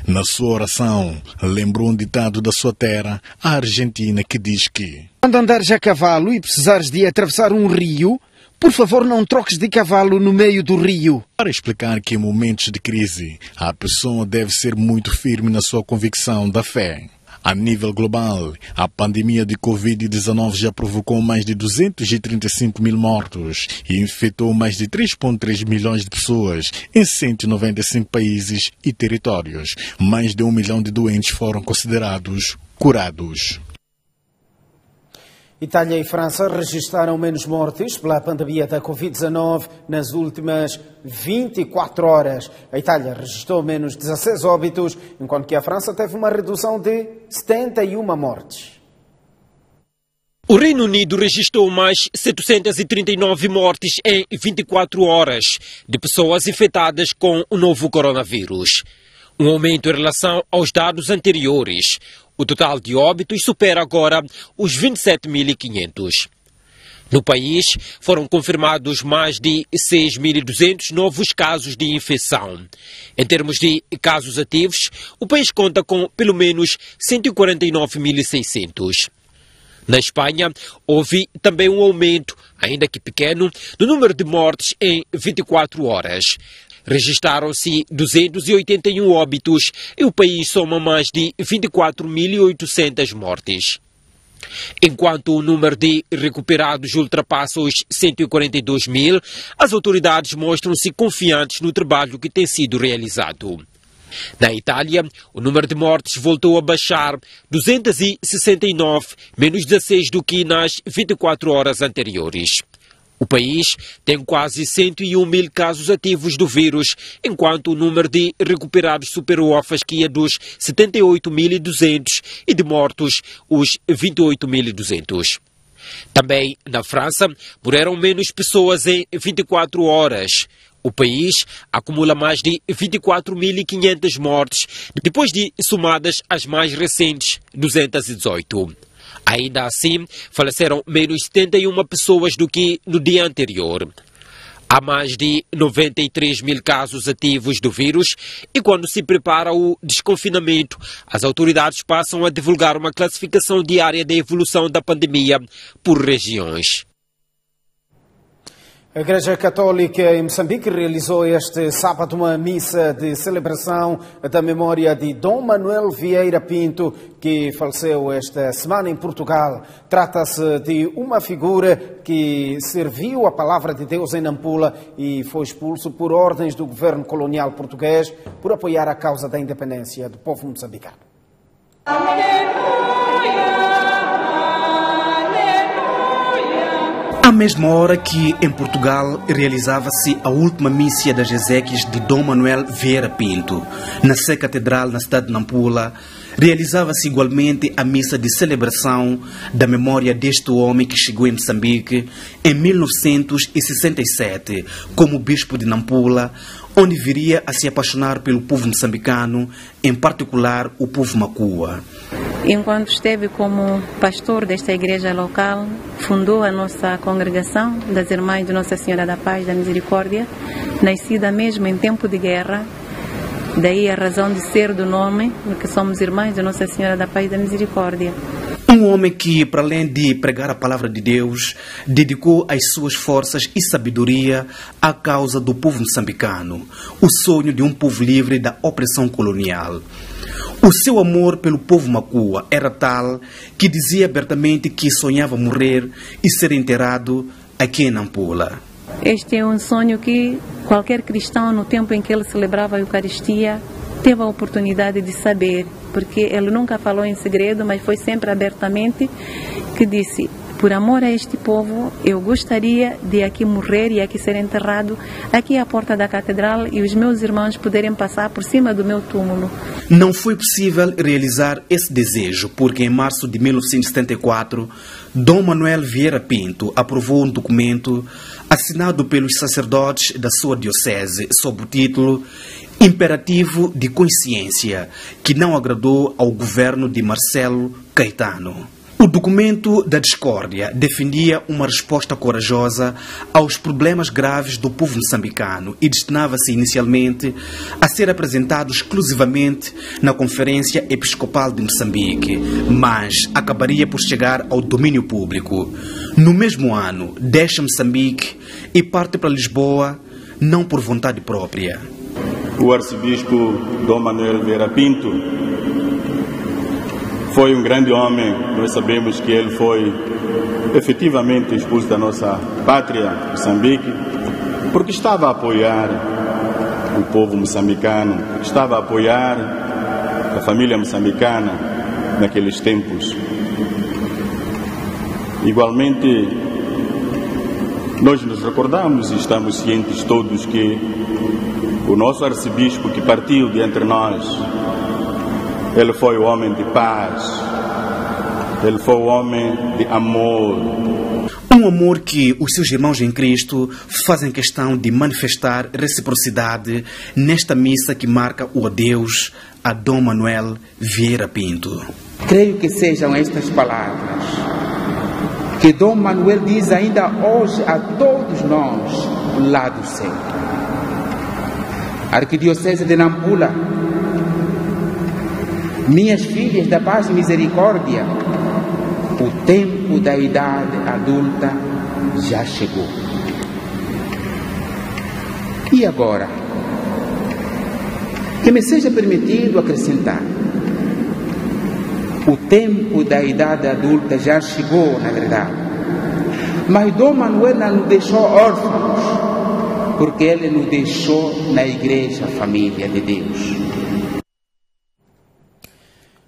Na sua oração, lembrou um ditado da sua terra, a Argentina, que diz que: quando andares a cavalo e precisares de atravessar um rio, por favor não troques de cavalo no meio do rio. Para explicar que em momentos de crise, a pessoa deve ser muito firme na sua convicção da fé. A nível global, a pandemia de Covid-19 já provocou mais de 235 mil mortos e infectou mais de 3,3 milhões de pessoas em 195 países e territórios. Mais de 1 milhão de doentes foram considerados curados. Itália e França registraram menos mortes pela pandemia da Covid-19 nas últimas 24 horas. A Itália registrou menos 16 óbitos, enquanto que a França teve uma redução de 71 mortes. O Reino Unido registrou mais 739 mortes em 24 horas de pessoas infectadas com o novo coronavírus. Um aumento em relação aos dados anteriores. O total de óbitos supera agora os 27.500. No país, foram confirmados mais de 6.200 novos casos de infecção. Em termos de casos ativos, o país conta com pelo menos 149.600. Na Espanha, houve também um aumento, ainda que pequeno, do número de mortes em 24 horas. Registaram-se 281 óbitos e o país soma mais de 24.800 mortes. Enquanto o número de recuperados ultrapassa os 142 mil, as autoridades mostram-se confiantes no trabalho que tem sido realizado. Na Itália, o número de mortes voltou a baixar, 269, menos 16 do que nas 24 horas anteriores. O país tem quase 101 mil casos ativos do vírus, enquanto o número de recuperados superou a fasquia dos 78.200 e de mortos os 28.200. Também na França, morreram menos pessoas em 24 horas. O país acumula mais de 24.500 mortes, depois de somadas as mais recentes, 218. Ainda assim, faleceram menos 71 pessoas do que no dia anterior. Há mais de 93 mil casos ativos do vírus e quando se prepara o desconfinamento, as autoridades passam a divulgar uma classificação diária da evolução da pandemia por regiões. A Igreja Católica em Moçambique realizou este sábado uma missa de celebração da memória de Dom Manuel Vieira Pinto, que faleceu esta semana em Portugal. Trata-se de uma figura que serviu a palavra de Deus em Nampula e foi expulso por ordens do governo colonial português por apoiar a causa da independência do povo moçambicano. À mesma hora que, em Portugal, realizava-se a última missa das exéquias de Dom Manuel Vieira Pinto, na Sé Catedral, na cidade de Nampula, realizava-se igualmente a missa de celebração da memória deste homem que chegou em Moçambique em 1967 como bispo de Nampula, onde viria a se apaixonar pelo povo moçambicano, em particular o povo Macua. Enquanto esteve como pastor desta igreja local, fundou a nossa congregação das Irmãs de Nossa Senhora da Paz e da Misericórdia, nascida mesmo em tempo de guerra. Daí a razão de ser do nome, porque somos Irmãs de Nossa Senhora da Paz e da Misericórdia. Um homem que, para além de pregar a palavra de Deus, dedicou as suas forças e sabedoria à causa do povo moçambicano, o sonho de um povo livre da opressão colonial. O seu amor pelo povo Macua era tal que dizia abertamente que sonhava morrer e ser enterrado aqui em Nampula. Este é um sonho que qualquer cristão, no tempo em que ele celebrava a Eucaristia, teve a oportunidade de saber, porque ele nunca falou em segredo, mas foi sempre abertamente que disse: por amor a este povo, eu gostaria de aqui morrer e aqui ser enterrado, aqui à porta da catedral, e os meus irmãos poderem passar por cima do meu túmulo. Não foi possível realizar esse desejo, porque em março de 1974, Dom Manuel Vieira Pinto aprovou um documento assinado pelos sacerdotes da sua diocese sob o título Imperativo de Consciência, que não agradou ao governo de Marcelo Caetano. O documento da discórdia defendia uma resposta corajosa aos problemas graves do povo moçambicano e destinava-se inicialmente a ser apresentado exclusivamente na Conferência Episcopal de Moçambique, mas acabaria por chegar ao domínio público. No mesmo ano, deixa Moçambique e parte para Lisboa, não por vontade própria. O arcebispo Dom Manuel Vieira Pinto foi um grande homem. Nós sabemos que ele foi efetivamente expulso da nossa pátria, Moçambique, porque estava a apoiar o povo moçambicano, estava a apoiar a família moçambicana naqueles tempos. Igualmente, nós nos recordamos e estamos cientes todos que o nosso arcebispo que partiu de entre nós, ele foi o homem de paz, ele foi o homem de amor. Um amor que os seus irmãos em Cristo fazem questão de manifestar reciprocidade nesta missa que marca o adeus a Dom Manuel Vieira Pinto. Creio que sejam estas palavras que Dom Manuel diz ainda hoje a todos nós lá do céu. Arquidiocese de Nampula, minhas filhas da paz e misericórdia, o tempo da idade adulta já chegou. E agora? Que me seja permitido acrescentar: o tempo da idade adulta já chegou, na verdade. Mas Dom Manuel não nos deixou órfãos, porque ele nos deixou na igreja, família de Deus.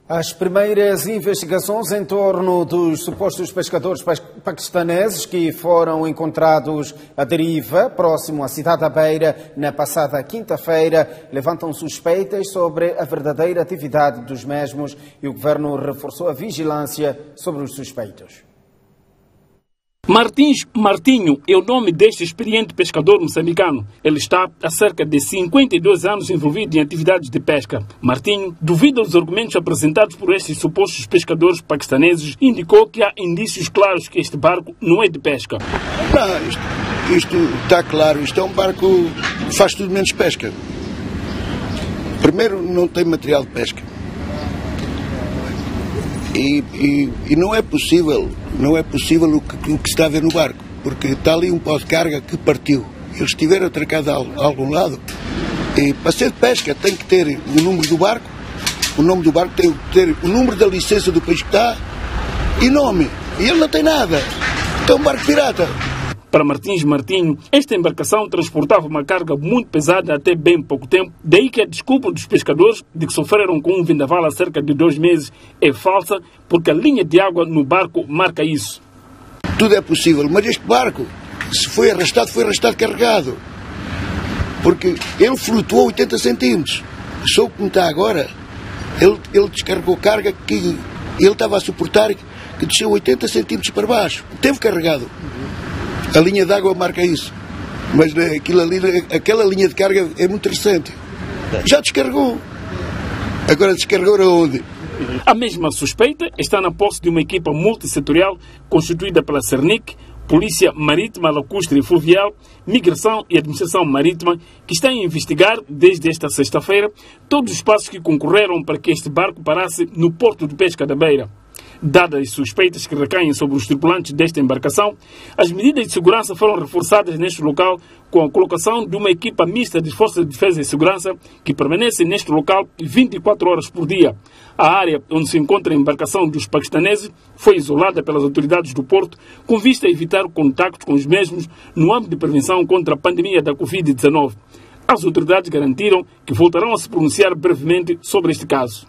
As primeiras investigações em torno dos supostos pescadores paquistaneses que foram encontrados à deriva próximo à cidade da Beira na passada quinta-feira levantam suspeitas sobre a verdadeira atividade dos mesmos e o governo reforçou a vigilância sobre os suspeitos. Martins Martinho é o nome deste experiente pescador moçambicano. Ele está há cerca de 52 anos envolvido em atividades de pesca. Martinho duvida dos argumentos apresentados por estes supostos pescadores paquistaneses e indicou que há indícios claros que este barco não é de pesca. Não, isto está claro. Isto é um barco que faz tudo menos pesca. Primeiro, não tem material de pesca. E não é possível o que está a ver no barco, porque está ali um pó de carga que partiu. Eles estiveram atracados a algum lado. E para ser de pesca tem que ter o número do barco, o nome do barco tem que ter o número da licença do país que está e nome. E ele não tem nada. É um barco pirata. Para Martins Martinho, esta embarcação transportava uma carga muito pesada até bem pouco tempo, daí que a desculpa dos pescadores de que sofreram com um vendaval há cerca de 2 meses é falsa, porque a linha de água no barco marca isso. Tudo é possível, mas este barco, se foi arrastado carregado, porque ele flutuou 80 centímetros. Só como está agora, ele descarregou carga que ele estava a suportar, que desceu 80 centímetros para baixo. Teve carregado. A linha de água marca isso. Mas aquela linha de carga é muito recente. Já descarregou. Agora descarregou aonde? A mesma suspeita está na posse de uma equipa multissetorial constituída pela Cernic, Polícia Marítima, Lacustre e Fluvial, Migração e Administração Marítima, que está a investigar, desde esta sexta-feira, todos os passos que concorreram para que este barco parasse no porto de pesca da Beira. Dadas as suspeitas que recaem sobre os tripulantes desta embarcação, as medidas de segurança foram reforçadas neste local com a colocação de uma equipa mista de Forças de Defesa e Segurança que permanece neste local 24 horas por dia. A área onde se encontra a embarcação dos paquistaneses foi isolada pelas autoridades do porto com vista a evitar o contacto com os mesmos no âmbito de prevenção contra a pandemia da Covid-19. As autoridades garantiram que voltarão a se pronunciar brevemente sobre este caso.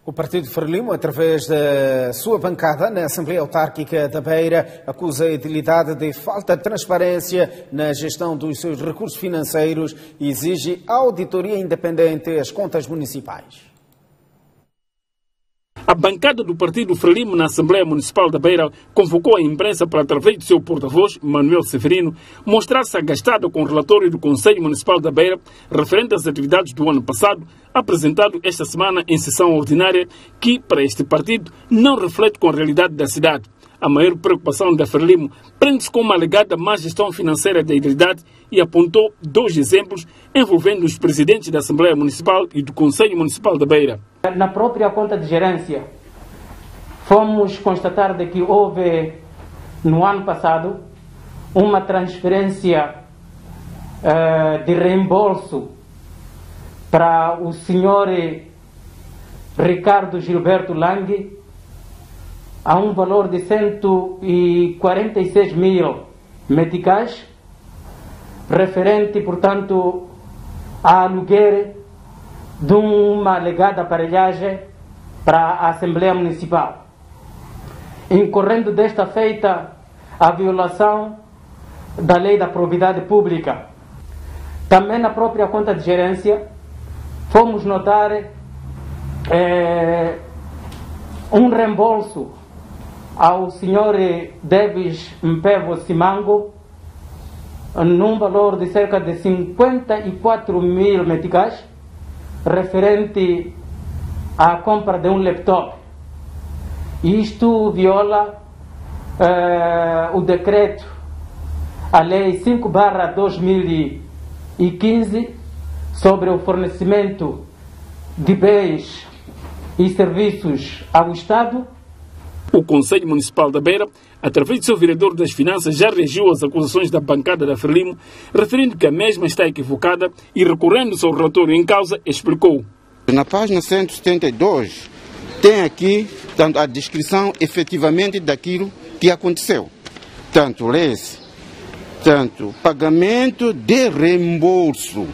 O Partido Frelimo, através da sua bancada na Assembleia Autárquica da Beira, acusa a edilidade de falta de transparência na gestão dos seus recursos financeiros e exige auditoria independente às contas municipais. A bancada do Partido Frelimo na Assembleia Municipal da Beira convocou a imprensa para, através do seu porta-voz, Manuel Severino, mostrar-se agastada com o relatório do Conselho Municipal da Beira referente às atividades do ano passado, apresentado esta semana em sessão ordinária, que, para este partido, não reflete com a realidade da cidade. A maior preocupação da Frelimo prende-se com uma alegada má gestão financeira da idilidade e apontou 2 exemplos envolvendo os presidentes da Assembleia Municipal e do Conselho Municipal da Beira. Na própria conta de gerência, fomos constatar de que houve, no ano passado, uma transferência de reembolso para o senhor Ricardo Gilberto Lange, a um valor de 146 mil meticais, referente, portanto, a aluguer de uma alegada aparelhagem para a Assembleia Municipal, incorrendo desta feita a violação da Lei da Probidade Pública. Também na própria conta de gerência fomos notar um reembolso ao senhor Davis Mpevo Simango num valor de cerca de 54 mil meticais, referente à compra de um laptop. Isto viola o decreto, a Lei 5/2015, sobre o fornecimento de bens e serviços ao Estado. O Conselho Municipal da Beira, através do seu vereador das Finanças, já reagiu às acusações da bancada da Frelimo, referindo que a mesma está equivocada e, recorrendo-se ao relatório em causa, explicou. Na página 172 tem aqui a descrição efetivamente daquilo que aconteceu. Lê-se, pagamento de reembolso.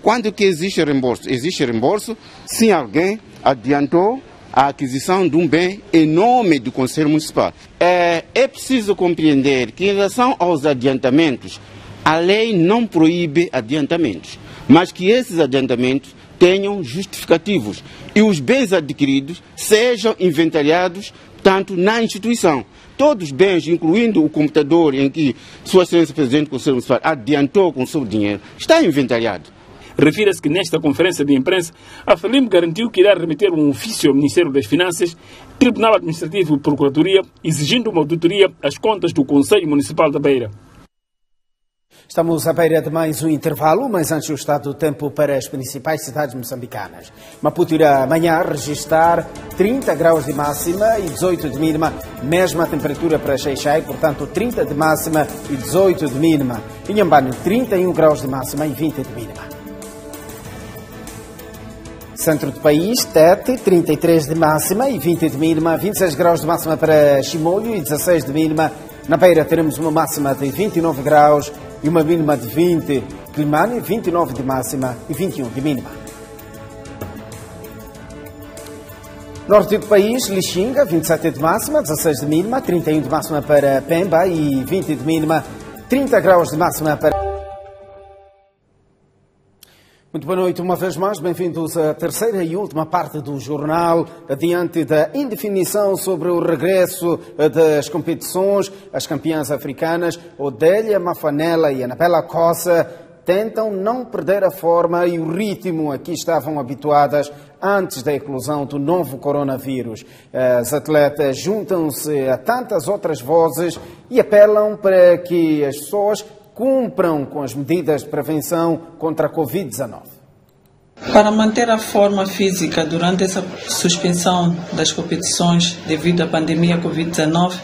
Quando que existe reembolso? Existe reembolso se alguém adiantou a aquisição de um bem em nome do Conselho Municipal. É preciso compreender que, em relação aos adiantamentos, a lei não proíbe adiantamentos, mas que esses adiantamentos tenham justificativos e os bens adquiridos sejam inventariados tanto na instituição. Todos os bens, incluindo o computador em que Sua Excelência Presidente do Conselho Municipal adiantou com o seu dinheiro, está inventariado. Refira-se que nesta conferência de imprensa, a Frelimo garantiu que irá remeter um ofício ao Ministério das Finanças, Tribunal Administrativo e Procuradoria, exigindo uma auditoria às contas do Conselho Municipal da Beira. Estamos à beira de mais um intervalo, mas antes o estado do tempo para as principais cidades moçambicanas. Maputo irá amanhã registrar 30 graus de máxima e 18 de mínima, mesma temperatura para Xai-Xai, portanto 30 de máxima e 18 de mínima. Inhambane, 31 graus de máxima e 20 de mínima. Centro do país, Tete, 33 de máxima e 20 de mínima, 26 graus de máxima para Chimoio e 16 de mínima. Na Beira teremos uma máxima de 29 graus e uma mínima de 20. Climane, 29 de máxima e 21 de mínima. Norte do país, Lixinga, 27 de máxima, 16 de mínima, 31 de máxima para Pemba e 20 de mínima, 30 graus de máxima para... Muito boa noite, uma vez mais, bem-vindos à terceira e última parte do jornal, diante da indefinição sobre o regresso das competições. As campeãs africanas, Odélia Mafanella e Anabela Cossa, tentam não perder a forma e o ritmo a que estavam habituadas antes da eclosão do novo coronavírus. As atletas juntam-se a tantas outras vozes e apelam para que as pessoas cumpram com as medidas de prevenção contra a Covid-19. Para manter a forma física durante essa suspensão das competições devido à pandemia Covid-19,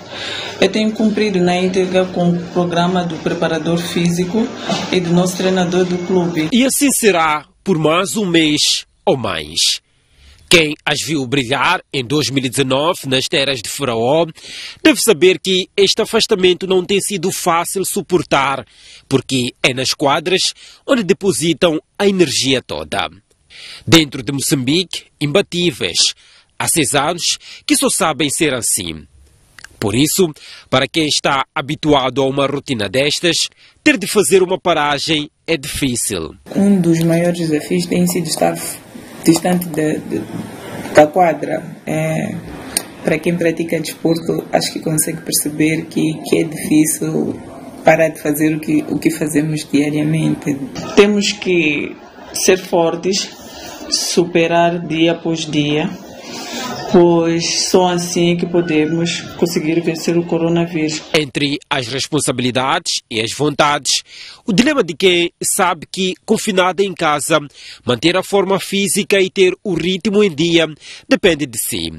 eu tenho cumprido na íntegra com o programa do preparador físico e do nosso treinador do clube. E assim será por mais um mês ou mais. Quem as viu brilhar em 2019 nas terras de Faraó deve saber que este afastamento não tem sido fácil suportar, porque é nas quadras onde depositam a energia toda. Dentro de Moçambique, imbatíveis. Há 6 anos que só sabem ser assim. Por isso, para quem está habituado a uma rotina destas, ter de fazer uma paragem é difícil. Um dos maiores desafios tem sido estar distante da quadra. Para quem pratica desporto, acho que consegue perceber que é difícil parar de fazer o que fazemos diariamente. Temos que ser fortes, superar dia após dia, pois só assim é que podemos conseguir vencer o coronavírus. Entre as responsabilidades e as vontades, o dilema de quem sabe que, confinada em casa, manter a forma física e ter o ritmo em dia depende de si.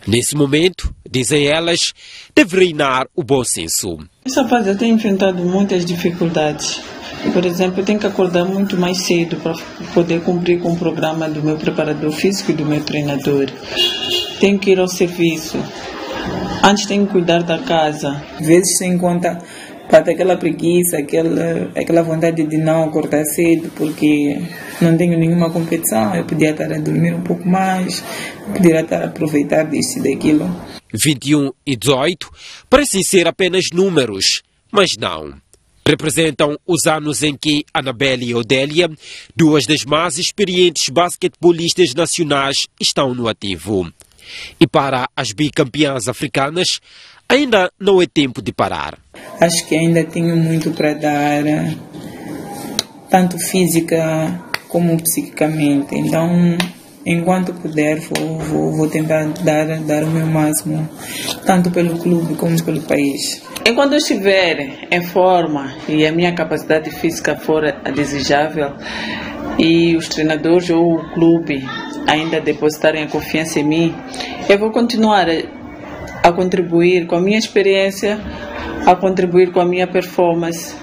Nesse momento, dizem elas, deve reinar o bom senso. Essa fase eu tenho enfrentado muitas dificuldades, Por exemplo, eu tenho que acordar muito mais cedo para poder cumprir com o programa do meu preparador físico e do meu treinador. Tenho que ir ao serviço. Antes tenho que cuidar da casa. Às vezes sem conta, bate aquela preguiça, aquela vontade de não acordar cedo, porque não tenho nenhuma competição. Eu podia estar a dormir um pouco mais, podia estar a aproveitar disso e daquilo. 21 e 18 parecem ser apenas números, mas não. Representam os anos em que Anabelle e Odélia, duas das mais experientes basquetebolistas nacionais, estão no ativo. E para as bicampeãs africanas, ainda não é tempo de parar. Acho que ainda tenho muito para dar, tanto física como psiquicamente. Então, enquanto puder, vou tentar dar o meu máximo, tanto pelo clube como pelo país. Enquanto eu estiver em forma e a minha capacidade física for a desejável e os treinadores ou o clube ainda depositarem a confiança em mim, eu vou continuar a contribuir com a minha experiência, a contribuir com a minha performance,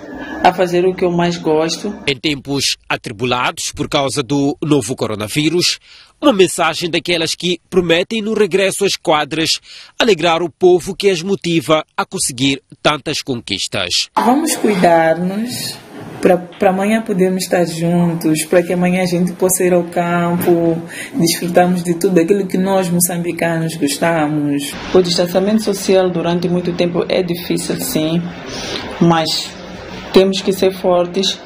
a fazer o que eu mais gosto. Em tempos atribulados por causa do novo coronavírus, uma mensagem daquelas que prometem no regresso às quadras alegrar o povo que as motiva a conseguir tantas conquistas. Vamos cuidar-nos para amanhã podermos estar juntos, para que amanhã a gente possa ir ao campo, desfrutarmos de tudo aquilo que nós moçambicanos gostamos. O distanciamento social durante muito tempo é difícil, sim, mas temos que ser fortes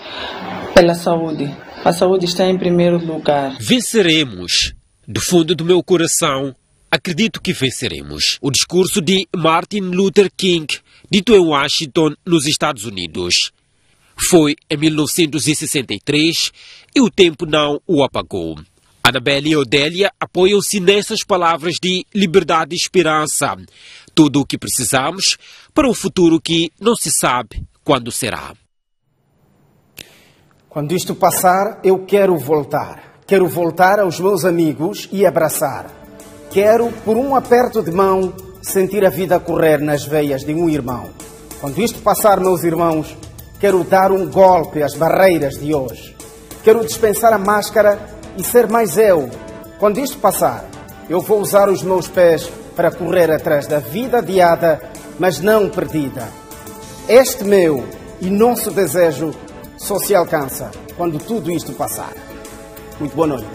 pela saúde. A saúde está em primeiro lugar. Venceremos. Do fundo do meu coração, acredito que venceremos. O discurso de Martin Luther King, dito em Washington, nos Estados Unidos. Foi em 1963 e o tempo não o apagou. Anabelle e Odélia apoiam-se nessas palavras de liberdade e esperança. Tudo o que precisamos para um futuro que não se sabe quando será. Quando isto passar, eu quero voltar. Quero voltar aos meus amigos e abraçar. Quero, por um aperto de mão, sentir a vida correr nas veias de um irmão. Quando isto passar, meus irmãos, quero dar um golpe às barreiras de hoje. Quero dispensar a máscara e ser mais eu. Quando isto passar, eu vou usar os meus pés para correr atrás da vida adiada, mas não perdida. Este meu e nosso desejo só se alcança quando tudo isto passar. Muito boa noite.